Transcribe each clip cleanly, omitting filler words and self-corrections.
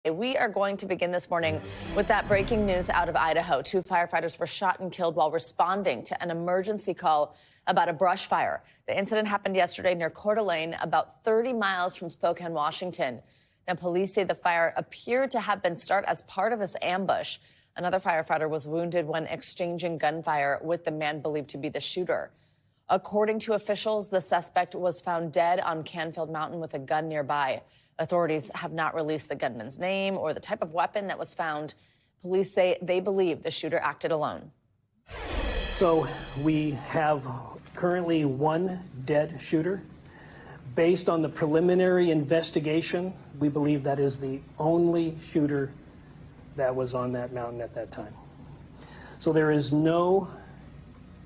We are going to begin this morning with that breaking news out of Idaho. 2 firefighters were shot and killed while responding to an emergency call about a brush fire. The incident happened yesterday near Coeur d'Alene, about 30 miles from Spokane, Washington. Now, police say the fire appeared to have been started as part of this ambush. Another firefighter was wounded when exchanging gunfire with the man believed to be the shooter. According to officials, the suspect was found dead on Canfield Mountain with a gun nearby. Authorities have not released the gunman's name or the type of weapon that was found. Police say they believe the shooter acted alone. So we have currently one dead shooter. Based on the preliminary investigation, we believe that is the only shooter that was on that mountain at that time. So there is no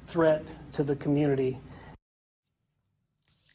threat to the community.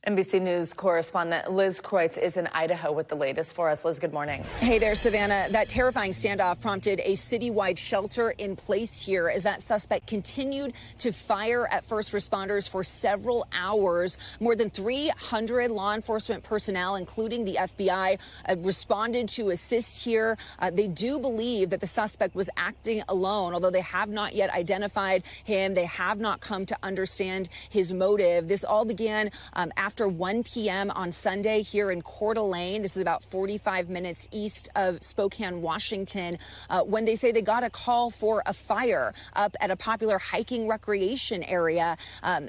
NBC News correspondent Liz Kreutz is in Idaho with the latest for us. Liz, good morning. Hey there, Savannah. That terrifying standoff prompted a citywide shelter in place here as that suspect continued to fire at first responders for several hours. More than 300 law enforcement personnel, including the FBI, responded to assist here. They do believe that the suspect was acting alone, although they have not yet identified him. They have not come to understand his motive. This all began after 1 p.m. on Sunday here in Coeur d'Alene. This is about 45 minutes east of Spokane, Washington, when they say they got a call for a fire up at a popular hiking recreation area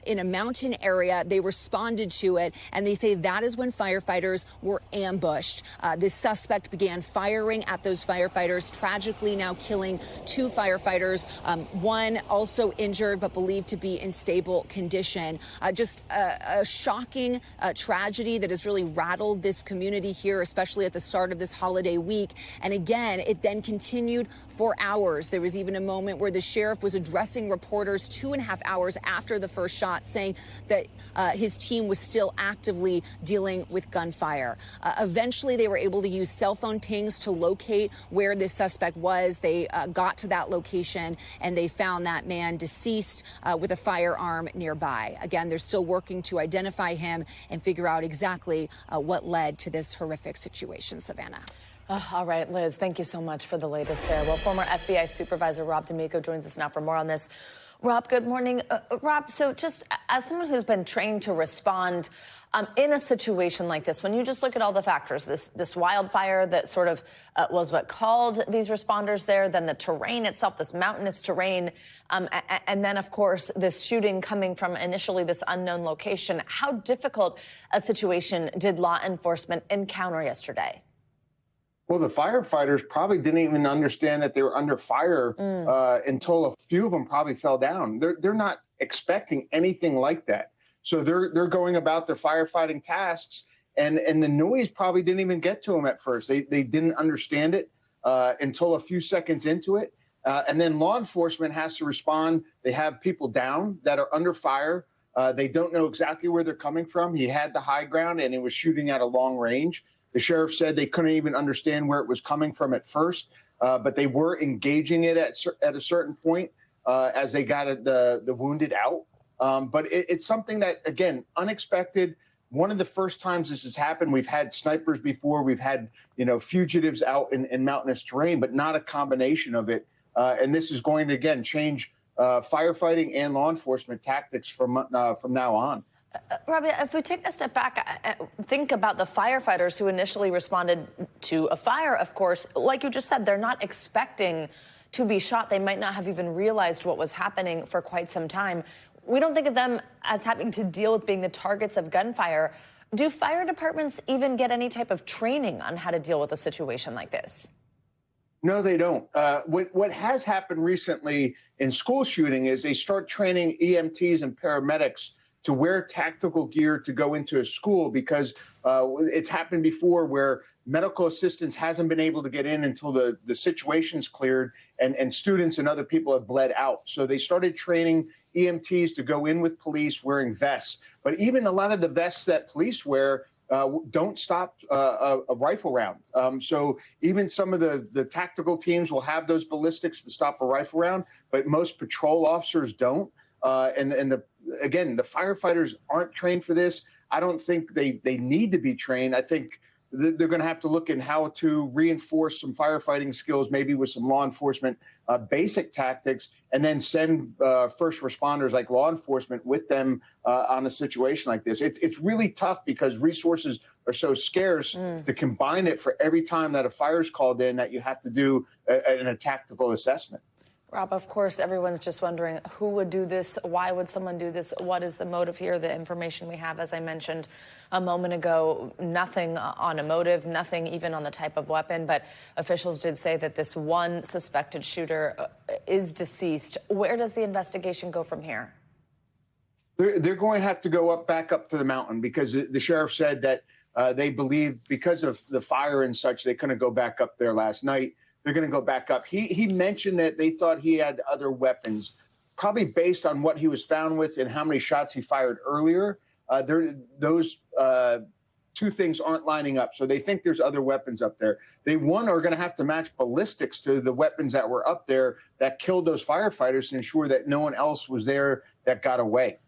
in a mountain area. They responded to it, and they say that is when firefighters were ambushed. This suspect began firing at those firefighters, tragically now killing 2 firefighters, one also injured but believed to be in stable condition. Just a shocking tragedy that has really rattled this community here, especially at the start of this holiday week. And again, it then continued for hours. There was even a moment where the sheriff was addressing reporters 2.5 hours after the first shot, saying that his team was still actively dealing with gunfire. Eventually, they were able to use cell phone pings to locate where this suspect was. They got to that location and they found that man deceased with a firearm nearby. Again, they're still working to identify him and figure out exactly what led to this horrific situation, Savannah. All right, Liz, thank you so much for the latest there. Well, former FBI Supervisor Rob D'Amico joins us now for more on this. Rob, good morning. Rob, so just as someone who's been trained to respond in a situation like this, when you just look at all the factors, this wildfire that sort of was what called these responders there, then the terrain itself, this mountainous terrain, and then, of course, this shooting coming from initially this unknown location, how difficult a situation did law enforcement encounter yesterday? Well, the firefighters probably didn't even understand that they were under fire until a few of them probably fell down. They're not expecting anything like that. So they're going about their firefighting tasks, and the noise probably didn't even get to them at first. They didn't understand it until a few seconds into it. And then law enforcement has to respond. They have people down that are under fire. They don't know exactly where they're coming from. He had the high ground, and he was shooting at a long range. The sheriff said they couldn't even understand where it was coming from at first, but they were engaging it at a certain point as they got the wounded out. But it's something that, again, unexpected. One of the first times this has happened. We've had snipers before. We've had, fugitives out in mountainous terrain, but not a combination of it. And this is going to, again, change firefighting and law enforcement tactics from now on. Robbie, if we take a step back, think about the firefighters who initially responded to a fire, of course. Like you just said, they're not expecting to be shot. They might not have even realized what was happening for quite some time. We don't think of them as having to deal with being the targets of gunfire. Do fire departments even get any type of training on how to deal with a situation like this? No, they don't. What has happened recently in school shooting is they start training EMTs and paramedics to wear tactical gear to go into a school because it's happened before where medical assistance hasn't been able to get in until the situation's cleared and students and other people have bled out. So they started training EMTs to go in with police wearing vests. But even a lot of the vests that police wear don't stop a rifle round. So even some of the tactical teams will have those ballistics to stop a rifle round, but most patrol officers don't. Again, the firefighters aren't trained for this. I don't think they need to be trained. I think they're going to have to look in how to reinforce some firefighting skills, maybe with some law enforcement basic tactics, and then send first responders like law enforcement with them on a situation like this. It's really tough because resources are so scarce to combine it for every time that a fire is called in that you have to do a tactical assessment. Rob, of course, everyone's just wondering who would do this? Why would someone do this? What is the motive here? The information we have, as I mentioned a moment ago, nothing on a motive, nothing even on the type of weapon. But officials did say that this one suspected shooter is deceased. Where does the investigation go from here? They're going to have to go back up to the mountain because the sheriff said that they believe because of the fire and such, they couldn't go back up there last night. They're going to go back up. He mentioned that they thought he had other weapons, probably based on what he was found with and how many shots he fired earlier. Those two things aren't lining up. So they think there's other weapons up there. They, one, are going to have to match ballistics to the weapons that were up there that killed those firefighters to ensure that no one else was there that got away.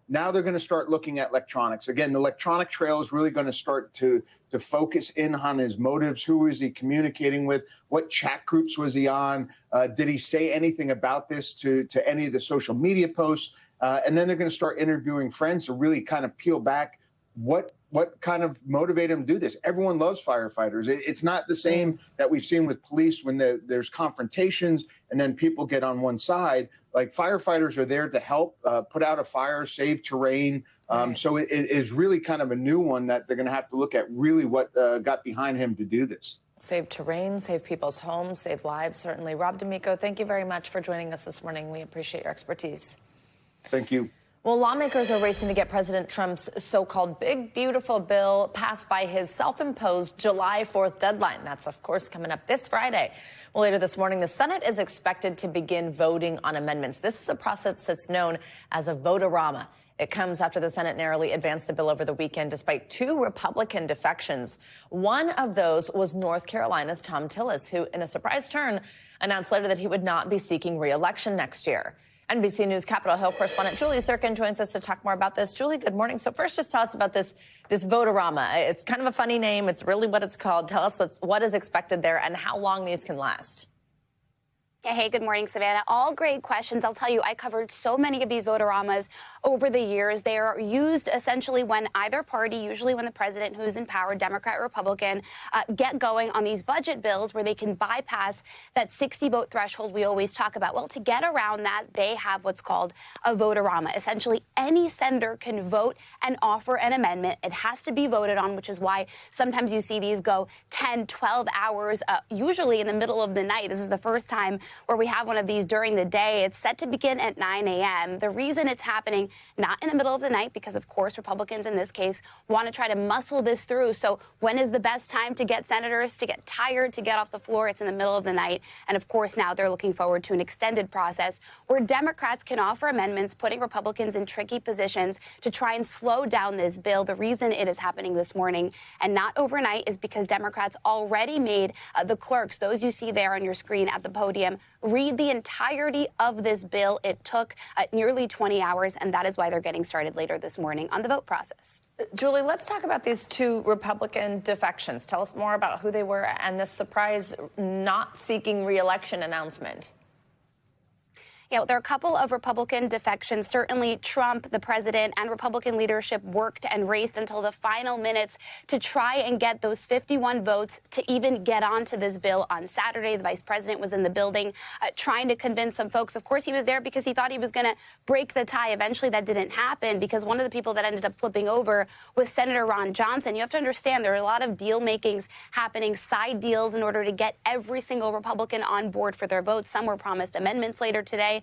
Now they're going to start looking at electronics. Again, the electronic trail is really going to start to focus in on his motives. Who is he communicating with? What chat groups was he on? Did he say anything about this to any of the social media posts? And then they're going to start interviewing friends to really kind of peel back what kind of motivated him to do this. Everyone loves firefighters. It's not the same that we've seen with police when there's confrontations and then people get on one side. Like, firefighters are there to help put out a fire, save terrain. So it is really kind of a new one that they're going to have to look at really what got behind him to do this. Save terrain, save people's homes, save lives, certainly. Rob D'Amico, thank you very much for joining us this morning. We appreciate your expertise. Thank you. Well, lawmakers are racing to get President Trump's so-called big, beautiful bill passed by his self-imposed July 4th deadline. That's, of course, coming up this Friday. Well, later this morning, the Senate is expected to begin voting on amendments. This is a process that's known as a vote-a-rama. It comes after the Senate narrowly advanced the bill over the weekend, despite 2 Republican defections. One of those was North Carolina's Thom Tillis, who, in a surprise turn, announced later that he would not be seeking re-election next year. NBC News Capitol Hill correspondent Julie Sirkin joins us to talk more about this. Julie, good morning. So first, just tell us about this vote-a-rama. It's kind of a funny name. It's really what it's called. Tell us what is expected there and how long these can last. Hey, good morning, Savannah. All great questions. I'll tell you, I covered so many of these vote-a-ramas over the years. They are used essentially when either party, usually when the president who's in power, Democrat or Republican, get going on these budget bills where they can bypass that 60-vote threshold we always talk about. Well, to get around that, they have what's called a vote-a-rama. Essentially, any senator can vote and offer an amendment. It has to be voted on, which is why sometimes you see these go 10, 12 hours, usually in the middle of the night. This is the first time where we have one of these during the day. It's set to begin at 9 a.m. The reason it's happening not in the middle of the night, because, of course, Republicans in this case want to try to muscle this through. So when is the best time to get senators to get tired, to get off the floor? It's in the middle of the night. And, of course, now they're looking forward to an extended process where Democrats can offer amendments, putting Republicans in tricky positions to try and slow down this bill. The reason it is happening this morning and not overnight is because Democrats already made the clerks, those you see there on your screen at the podium, read the entirety of this bill. It took nearly 20 hours, and that is why they're getting started later this morning on the vote process. Julie, let's talk about these 2 Republican defections. Tell us more about who they were and this surprise not seeking re-election announcement. Yeah, there are a couple of Republican defections. Certainly Trump, the president, and Republican leadership worked and raced until the final minutes to try and get those 51 votes to even get onto this bill on Saturday. The vice president was in the building trying to convince some folks. Of course, he was there because he thought he was going to break the tie. Eventually, that didn't happen because one of the people that ended up flipping over was Senator Ron Johnson. You have to understand there are a lot of deal makings happening, side deals, in order to get every single Republican on board for their votes. Some were promised amendments later today.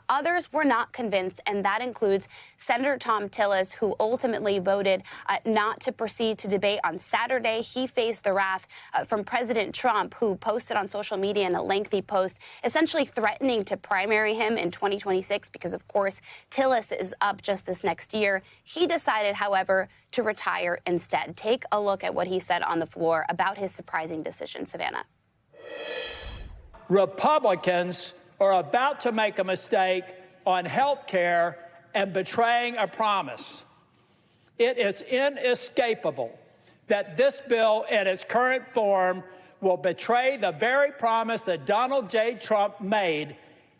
Others were not convinced, and that includes Senator Thom Tillis, who ultimately voted not to proceed to debate on Saturday. He faced the wrath from President Trump, who posted on social media in a lengthy post, essentially threatening to primary him in 2026 because, of course, Tillis is up just this next year. He decided, however, to retire instead. Take a look at what he said on the floor about his surprising decision, Savannah. Republicans are about to make a mistake on health care and betraying a promise. It is inescapable that this bill in its current form will betray the very promise that Donald J. Trump made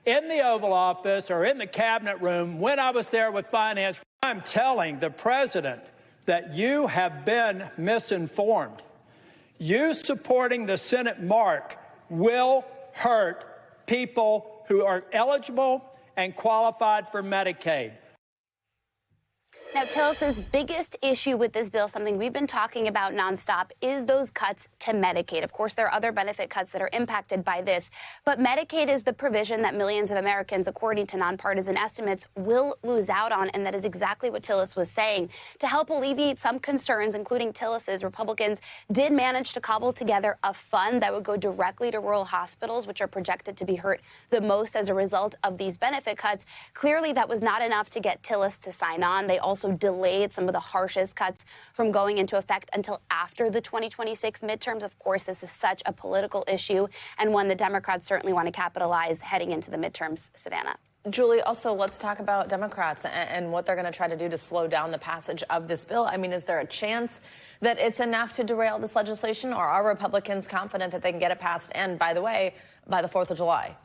in the Oval Office or in the cabinet room when I was there with finance. I'm telling the president that you have been misinformed. You supporting the Senate mark will hurt people who are eligible and qualified for Medicaid. Now, Tillis's biggest issue with this bill, something we've been talking about nonstop, is those cuts to Medicaid. Of course, there are other benefit cuts that are impacted by this, but Medicaid is the provision that millions of Americans, according to nonpartisan estimates, will lose out on, and that is exactly what Tillis was saying. To help alleviate some concerns, including Tillis's, Republicans did manage to cobble together a fund that would go directly to rural hospitals, which are projected to be hurt the most as a result of these benefit cuts. Clearly, that was not enough to get Tillis to sign on. They also delayed some of the harshest cuts from going into effect until after the 2026 midterms. Of course, this is such a political issue and one the Democrats certainly want to capitalize heading into the midterms. Savannah. Julie, also let's talk about Democrats and what they're going to try to do to slow down the passage of this bill. I mean, is there a chance that it's enough to derail this legislation, or are Republicans confident that they can get it passed, and by the way, by the 4th of July?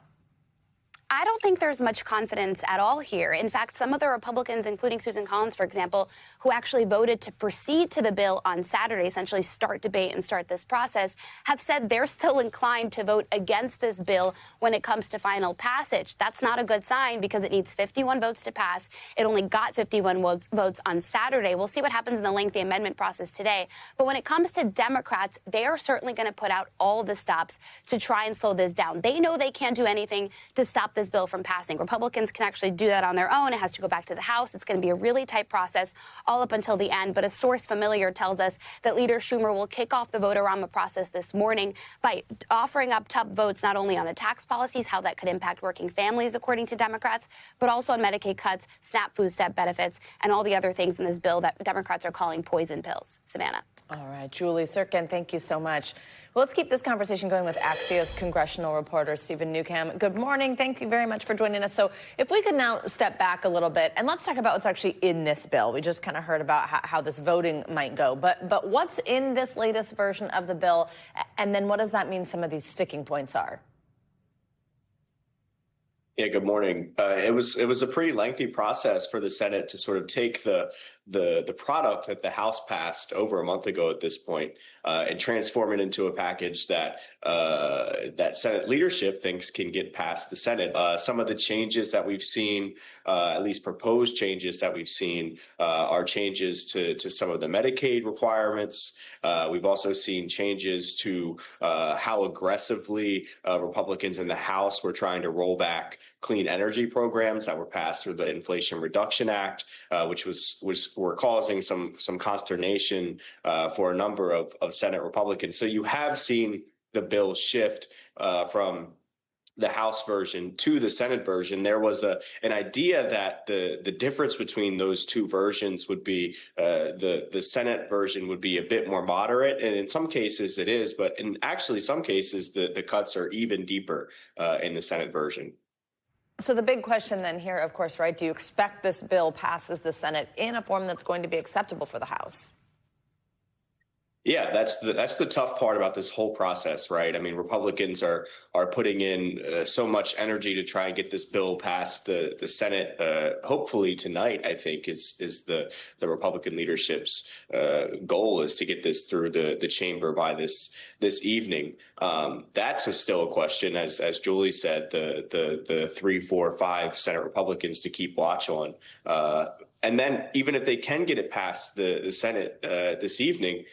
I don't think there's much confidence at all here. In fact, some of the Republicans, including Susan Collins, for example, who actually voted to proceed to the bill on Saturday, essentially start debate and start this process, have said they're still inclined to vote against this bill when it comes to final passage. That's not a good sign because it needs 51 votes to pass. It only got 51 votes on Saturday. We'll see what happens in the lengthy amendment process today. But when it comes to Democrats, they are certainly going to put out all the stops to try and slow this down. They know they can't do anything to stop this bill from passing. Republicans can actually do that on their own. It has to go back to the House. It's going to be a really tight process all up until the end. But a source familiar tells us that Leader Schumer will kick off the vote-a-rama process this morning by offering up tough votes not only on the tax policies, how that could impact working families, according to Democrats, but also on Medicaid cuts, SNAP food stamp benefits, and all the other things in this bill that Democrats are calling poison pills. Savannah. All right, Julie Sirkin, thank you so much. Well, let's keep this conversation going with Axios congressional reporter Stephen Newcomb. Good morning. Thank you very much for joining us. So if we could now step back a little bit and let's talk about what's actually in this bill. We just kind of heard about how this voting might go. But what's in this latest version of the bill? And then what does that mean some of these sticking points are? Yeah, good morning. It was a pretty lengthy process for the Senate to sort of take the product that the House passed over a month ago at this point and transform it into a package that that Senate leadership thinks can get past the Senate. Some of the changes that we've seen, at least proposed changes that we've seen, are changes to some of the Medicaid requirements. We've also seen changes to how aggressively Republicans in the House were trying to roll back clean energy programs that were passed through the Inflation Reduction Act, which were causing some consternation for a number of Senate Republicans. So you have seen the bill shift from the House version to the Senate version. There was an idea that the difference between those two versions would be the Senate version would be a bit more moderate, and in some cases it is, but in actually some cases the cuts are even deeper in the Senate version. So the big question then here, of course, right, do you expect this bill passes the Senate in a form that's going to be acceptable for the House? Yeah, that's the tough part about this whole process, right? I mean, Republicans are putting in so much energy to try and get this bill past the Senate. Hopefully tonight, I think, is the Republican leadership's goal is to get this through the chamber by this evening. That's still a question, as Julie said, the 3, 4, 5 Senate Republicans to keep watch on. And then even if they can get it past the Senate this evening,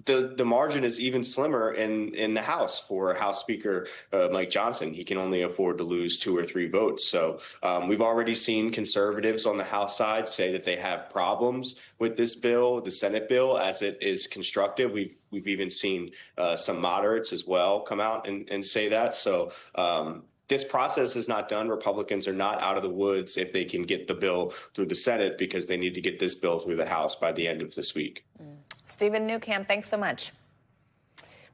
the margin is even slimmer in the House for House Speaker Mike Johnson. He can only afford to lose 2 or 3 votes. So we've already seen conservatives on the House side say that they have problems with this bill, the Senate bill, as it is constructed. We've even seen some moderates as well come out and say that. So this process is not done. Republicans are not out of the woods if they can get the bill through the Senate, because they need to get this bill through the House by the end of this week. Stephen Newcomb, thanks so much.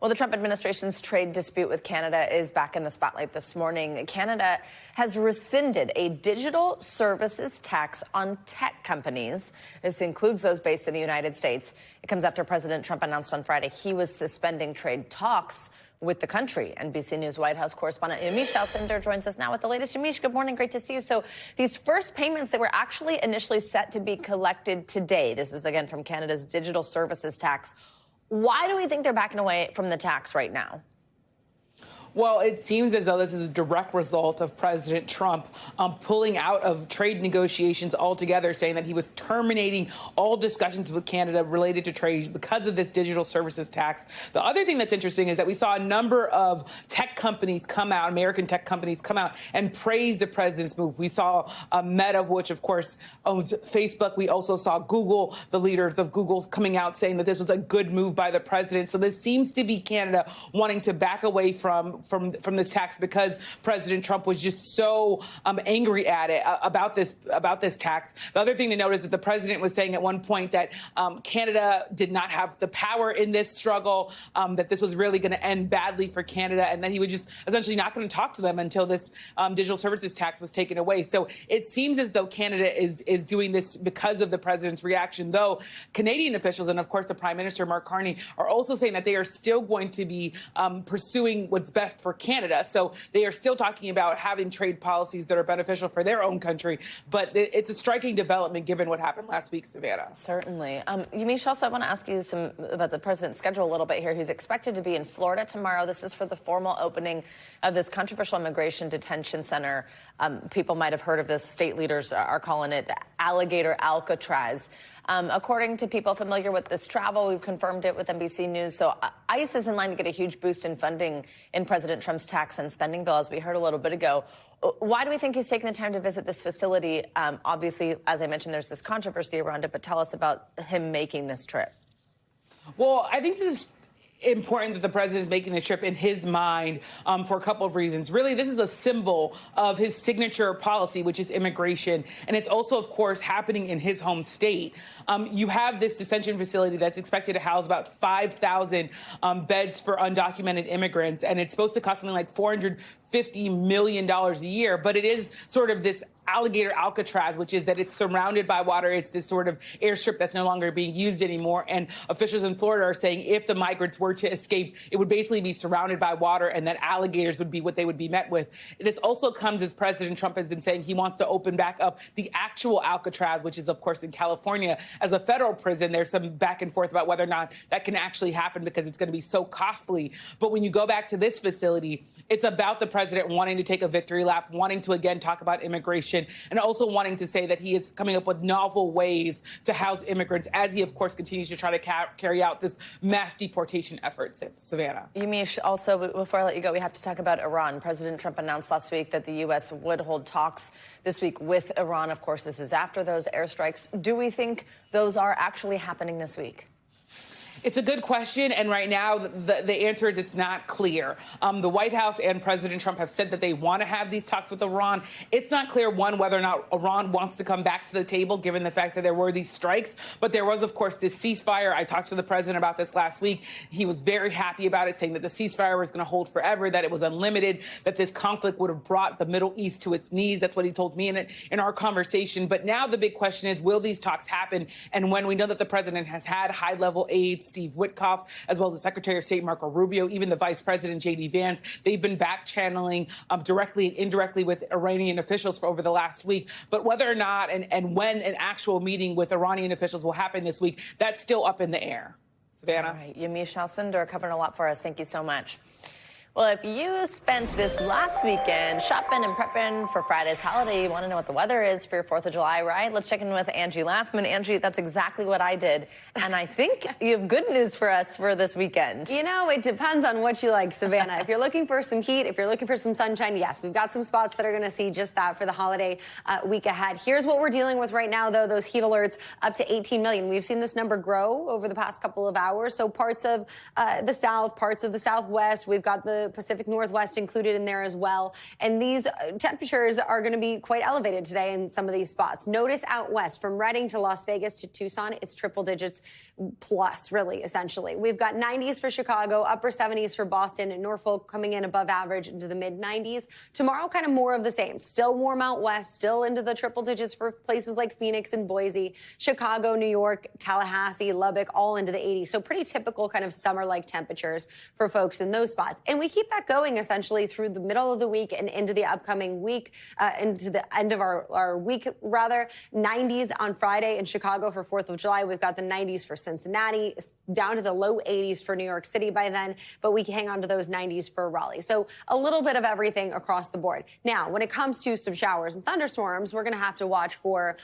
Well, the Trump administration's trade dispute with Canada is back in the spotlight this morning. Canada has rescinded a digital services tax on tech companies. This includes those based in the United States. It comes after President Trump announced on Friday he was suspending trade talks with the country. NBC News White House correspondent Yamiche Alcindor joins us now with the latest. Yamiche, good morning. Great to see you. So these first payments, they were actually initially set to be collected today. This is, again, from Canada's digital services tax. Why do we think they're backing away from the tax right now? Well, it seems as though this is a direct result of President Trump pulling out of trade negotiations altogether, saying that he was terminating all discussions with Canada related to trade because of this digital services tax. The other thing that's interesting is that we saw a number of tech companies come out, American tech companies come out and praise the president's move. We saw Meta, which of course owns Facebook. We also saw Google, the leaders of Google coming out saying that this was a good move by the president. So this seems to be Canada wanting to back away from this tax because President Trump was just so angry at it about this tax. The other thing to note is that the president was saying at one point that Canada did not have the power in this struggle, that this was really going to end badly for Canada, and that he would just essentially not going to talk to them until this digital services tax was taken away. So it seems as though Canada is doing this because of the president's reaction, though Canadian officials and, of course, the Prime Minister, Mark Carney, are also saying that they are still going to be pursuing what's best for Canada. So they are still talking about having trade policies that are beneficial for their own country. But it's a striking development given what happened last week, Savannah. Certainly. Yamiche, also I want to ask you some about the president's schedule a little bit here. He's expected to be in Florida tomorrow. This is for the formal opening of this controversial immigration detention center. People might have heard of this. State leaders are calling it Alligator Alcatraz. According to people familiar with this travel, we've confirmed it with NBC News. So ICE is in line to get a huge boost in funding in President Trump's tax and spending bill, as we heard a little bit ago. Why do we think he's taking the time to visit this facility? Obviously, as I mentioned, there's this controversy around it, but tell us about him making this trip. Well, I think this is important that the president is making this trip in his mind for a couple of reasons. Really, this is a symbol of his signature policy, which is immigration. And it's also, of course, happening in his home state. You have this detention facility that's expected to house about 5,000 beds for undocumented immigrants. And it's supposed to cost something like $450 million a year. But it is sort of this Alligator Alcatraz, which is that it's surrounded by water. It's this sort of airstrip that's no longer being used anymore. And officials in Florida are saying if the migrants were to escape, it would basically be surrounded by water and that alligators would be what they would be met with. This also comes as President Trump has been saying he wants to open back up the actual Alcatraz, which is, of course, in California, as a federal prison. There's some back and forth about whether or not that can actually happen because it's going to be so costly. But when you go back to this facility, it's about the president wanting to take a victory lap, wanting to, again, talk about immigration, and also wanting to say that he is coming up with novel ways to house immigrants as he, of course, continues to try to carry out this mass deportation effort, Savannah. Yamiche, also, before I let you go, we have to talk about Iran. President Trump announced last week that the U.S. would hold talks this week with Iran. Of course, this is after those airstrikes. Do we think those are actually happening this week? It's a good question, and right now the answer is it's not clear. The White House and President Trump have said that they want to have these talks with Iran. It's not clear, one, whether or not Iran wants to come back to the table, given the fact that there were these strikes. But there was, of course, this ceasefire. I talked to the president about this last week. He was very happy about it, saying that the ceasefire was going to hold forever, that it was unlimited, that this conflict would have brought the Middle East to its knees. That's what he told me in our conversation. But now the big question is, will these talks happen? And when we know that the president has had high-level aides, Steve Witkoff, as well as the Secretary of State Marco Rubio, even the Vice President J.D. Vance, they've been back-channeling directly and indirectly with Iranian officials for over the last week. But whether or not and when an actual meeting with Iranian officials will happen this week, that's still up in the air. Savannah. All right. Yamiche Alcindor covering a lot for us. Thank you so much. Well, if you spent this last weekend shopping and prepping for Friday's holiday, you want to know what the weather is for your 4th of July, right? Let's check in with Angie Laskman. Angie, that's exactly what I did. And I think you have good news for us for this weekend. You know, it depends on what you like, Savannah. If you're looking for some heat, if you're looking for some sunshine, yes, we've got some spots that are going to see just that for the holiday week ahead. Here's what we're dealing with right now, though, those heat alerts up to 18 million. We've seen this number grow over the past couple of hours. So parts of the south, parts of the southwest, we've got the the Pacific Northwest included in there as well. And these temperatures are going to be quite elevated today in some of these spots. Notice out west from Redding to Las Vegas to Tucson, it's triple digits plus, really, essentially. We've got 90s for Chicago, upper 70s for Boston, and Norfolk coming in above average into the mid 90s. Tomorrow, kind of more of the same. Still warm out west, still into the triple digits for places like Phoenix and Boise, Chicago, New York, Tallahassee, Lubbock, all into the 80s. So pretty typical kind of summer-like temperatures for folks in those spots. And we keep that going essentially through the middle of the week and into the upcoming week, into the end of our week, rather. 90s on Friday in Chicago for 4th of July. We've got the 90s for Cincinnati, down to the low 80s for New York City by then, but we can hang on to those 90s for Raleigh. So a little bit of everything across the board. Now, when it comes to some showers and thunderstorms, we're going to have to watch for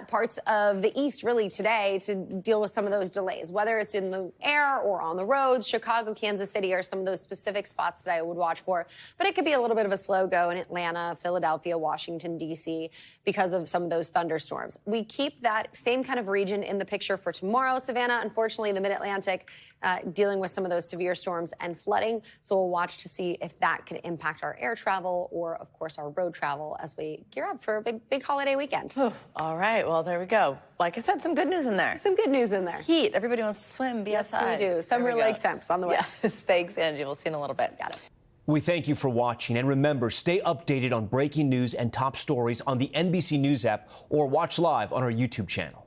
parts of the east really today to deal with some of those delays, whether it's in the air or on the roads. Chicago, Kansas City are some of those specific spots that I would watch for, but it could be a little bit of a slow go in Atlanta, Philadelphia, Washington, D.C. because of some of those thunderstorms. We keep that same kind of region in the picture for tomorrow, Savannah. Unfortunately, the mid-Atlantic dealing with some of those severe storms and flooding. So we'll watch to see if that can impact our air travel or, of course, our road travel as we gear up for a big holiday weekend. All right. Well, there we go. Like I said, some good news in there. Some good news in there. Heat. Everybody wants to swim, be outside. Yes, we do. Summer lake temps on the way. Yes. Thanks, Angie. We'll see you in a little bit. Got it. We thank you for watching, and remember, stay updated on breaking news and top stories on the NBC News app or watch live on our YouTube channel.